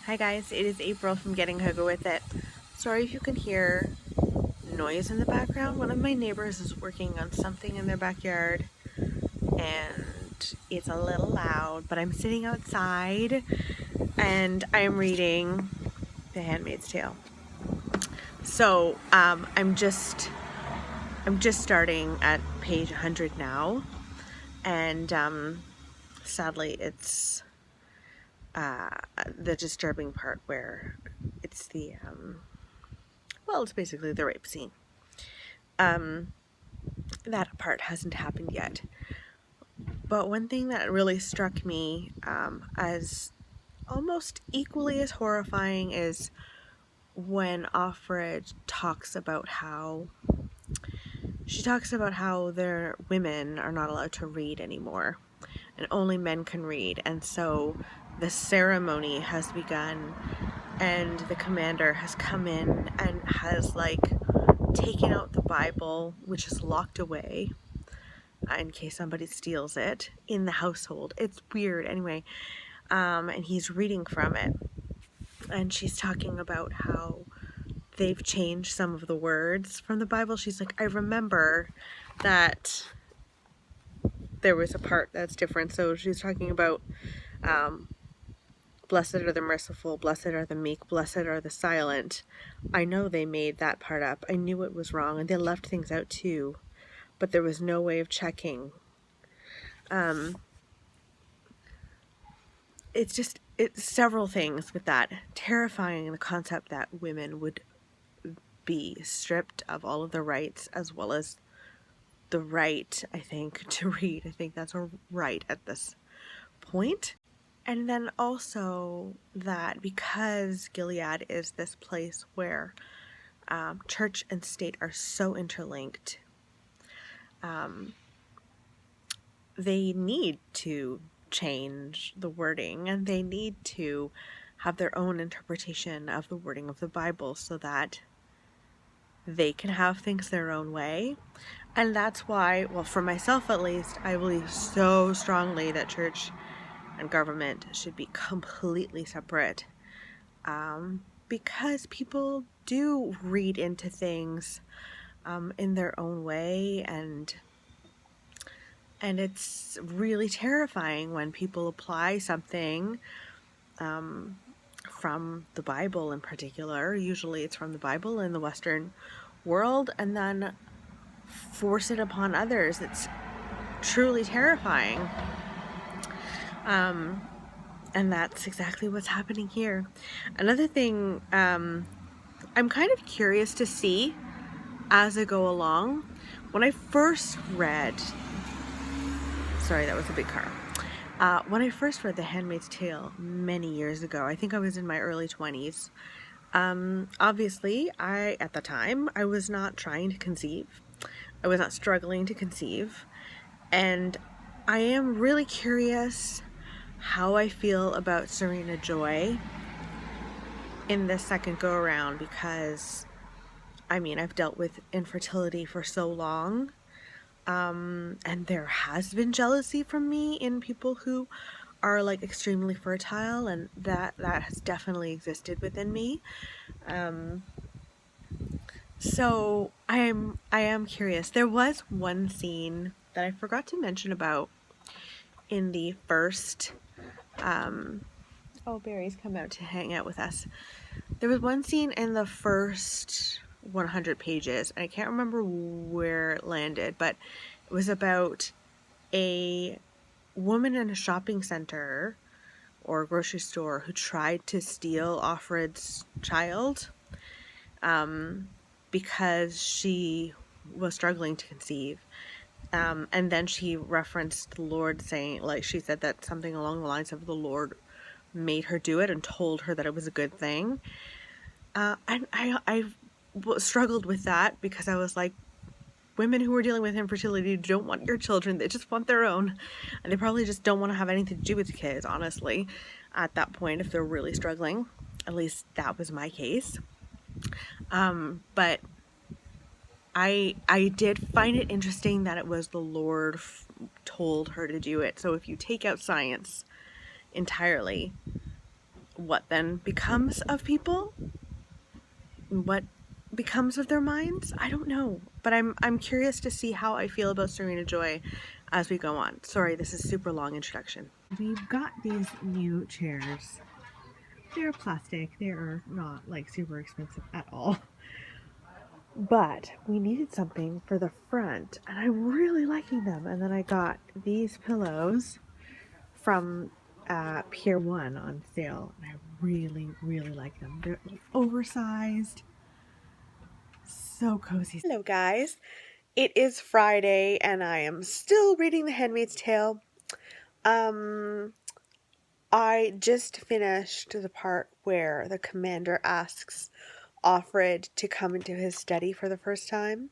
Hi guys, it is April from Getting Hogo With It. Sorry if you can hear noise in the background. One of my neighbors is working on something in their backyard and it's a little loud, but I'm sitting outside and I'm reading The Handmaid's Tale. So I'm just starting at page 100 now, and sadly it's the disturbing part where it's the it's basically the rape scene. That part hasn't happened yet. But one thing that really struck me as almost equally as horrifying is when Offred talks about how their women are not allowed to read anymore and only men can read, and so the ceremony has begun and the commander has come in and has taken out the Bible, which is locked away in case somebody steals it in the household. It's weird anyway. And he's reading from it, and she's talking about how they've changed some of the words from the Bible. She's like, I remember that there was a part that's different. So she's talking about blessed are the merciful, blessed are the meek, blessed are the silent. I know they made that part up. I knew it was wrong, and they left things out too, but there was no way of checking. It's several things with that. Terrifying, the concept that women would be stripped of all of their rights, as well as the right, I think, to read. I think that's a right at this point. And then also that because Gilead is this place where church and state are so interlinked, they need to change the wording, and they need to have their own interpretation of the wording of the Bible so that they can have things their own way. And that's why, well, for myself at least, I believe so strongly that church and government should be completely separate, because people do read into things in their own way, and it's really terrifying when people apply something from the Bible in particular. Usually it's from the Bible in the Western world, and then force it upon others. It's truly terrifying. And that's exactly what's happening here. Another thing I'm kind of curious to see as I go along. When I first read... Sorry, that was a big car. When I first read The Handmaid's Tale many years ago, I think I was in my early 20s. Obviously, at the time, I was not trying to conceive. I was not struggling to conceive. And I am really curious how I feel about Serena Joy in this second go around, because I've dealt with infertility for so long, and there has been jealousy from me in people who are extremely fertile, and that has definitely existed within me. So I am curious. There was one scene that I forgot to mention about in the first Barry's come out to hang out with us. There was one scene in the first 100 pages, and I can't remember where it landed, but it was about a woman in a shopping center or grocery store who tried to steal Offred's child because she was struggling to conceive. And then she referenced the Lord saying, she said that something along the lines of the Lord made her do it and told her that it was a good thing. And I struggled with that, because I was like, women who are dealing with infertility don't want your children. They just want their own. And they probably just don't want to have anything to do with the kids, honestly, at that point, if they're really struggling. At least that was my case. But I did find it interesting that it was the Lord told her to do it. So if you take out science entirely, what then becomes of people? What becomes of their minds? I don't know, but I'm curious to see how I feel about Serena Joy as we go on. Sorry, this is a super long introduction. We've got these new chairs. They're plastic. They are not like super expensive at all. But we needed something for the front, and I'm really liking them. And then I got these pillows from Pier 1 on sale, and I really, really like them. They're oversized, so cozy. Hello, guys. It is Friday, and I am still reading The Handmaid's Tale. I just finished the part where the commander asks Offred to come into his study for the first time,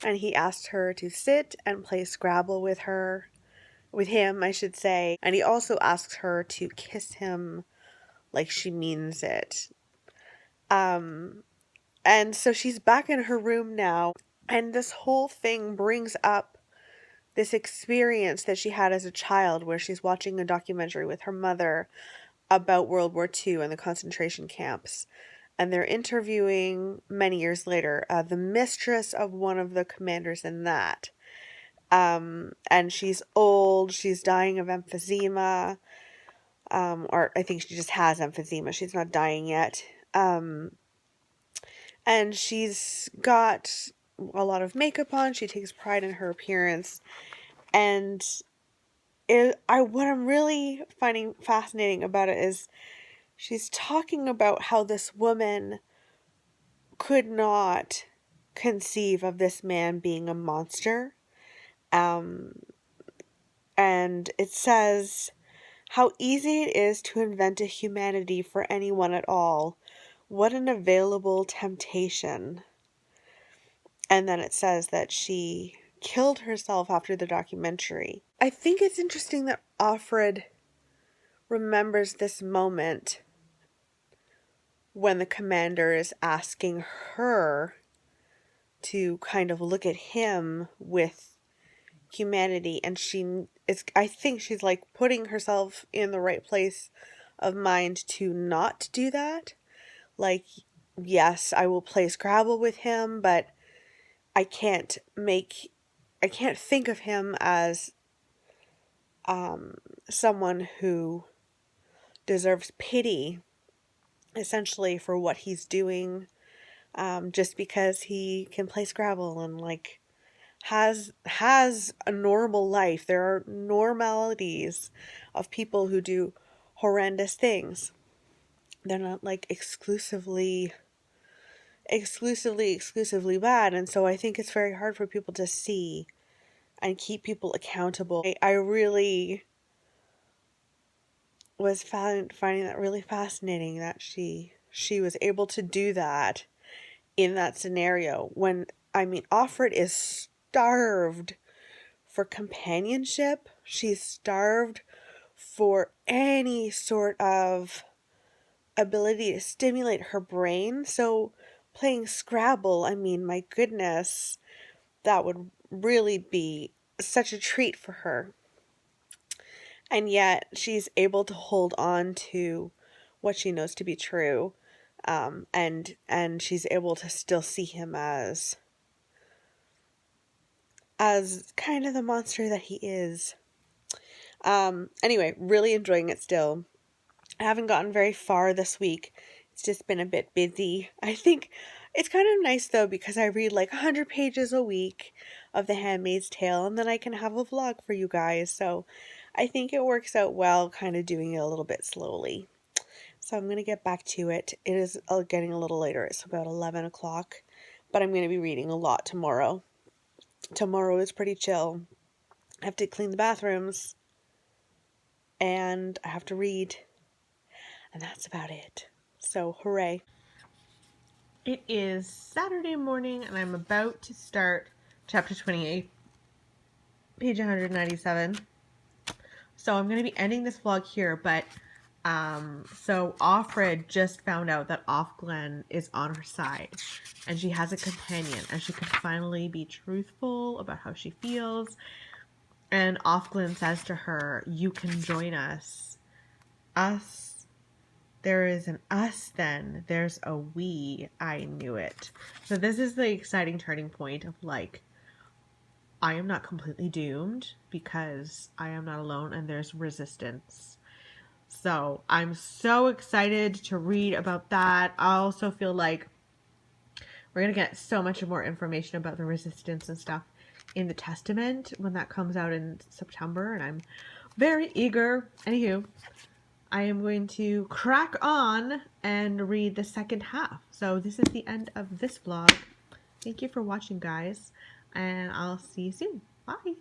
and he asked her to sit and play Scrabble with him, I should say, and he also asks her to kiss him like she means it. And so she's back in her room now, and this whole thing brings up this experience that she had as a child where she's watching a documentary with her mother about World War II and the concentration camps. And they're interviewing, many years later, the mistress of one of the commanders in that. And she's old, she's dying of emphysema, or I think she just has emphysema, she's not dying yet. And she's got a lot of makeup on, she takes pride in her appearance, and what I'm really finding fascinating about it is she's talking about how this woman could not conceive of this man being a monster. And it says how easy it is to invent a humanity for anyone at all. What an available temptation. And then it says that she killed herself after the documentary. I think it's interesting that Offred remembers this moment when the commander is asking her to kind of look at him with humanity, and I think she's like putting herself in the right place of mind to not do that. Like, yes, I will play Scrabble with him, but I can't think of him as someone who deserves pity, essentially, for what he's doing, just because he can play Scrabble and like has a normal life. There are normalities of people who do horrendous things. They're not like exclusively bad, and so I think it's very hard for people to see and keep people accountable. I really was finding that really fascinating that she was able to do that in that scenario when, I mean, Offred is starved for companionship. She's starved for any sort of ability to stimulate her brain. So playing Scrabble, I mean, my goodness, that would really be such a treat for her. And yet she's able to hold on to what she knows to be true. And she's able to still see him as kind of the monster that he is. Anyway, really enjoying it still. I haven't gotten very far this week. It's just been a bit busy. I think it's kind of nice though, because I read like 100 pages a week of The Handmaid's Tale, and then I can have a vlog for you guys. So I think it works out well, kind of doing it a little bit slowly. So I'm going to get back to it. It is getting a little later. It's about 11 o'clock, but I'm going to be reading a lot tomorrow. Tomorrow is pretty chill. I have to clean the bathrooms, and I have to read, and that's about it. So, hooray. It is Saturday morning, and I'm about to start chapter 28, page 197. So I'm going to be ending this vlog here, but so Offred just found out that Offglen is on her side, and she has a companion, and she can finally be truthful about how she feels. And Offglen says to her, "You can join us. there is an us then. There's a we. I knew it. So this is the exciting turning point of like, I am not completely doomed because I am not alone and there's resistance. So I'm so excited to read about that. I also feel like we're going to get so much more information about the resistance and stuff in the Testament when that comes out in September, and I'm very eager. Anywho, I am going to crack on and read the second half. So this is the end of this vlog. Thank you for watching, guys, and I'll see you soon. Bye!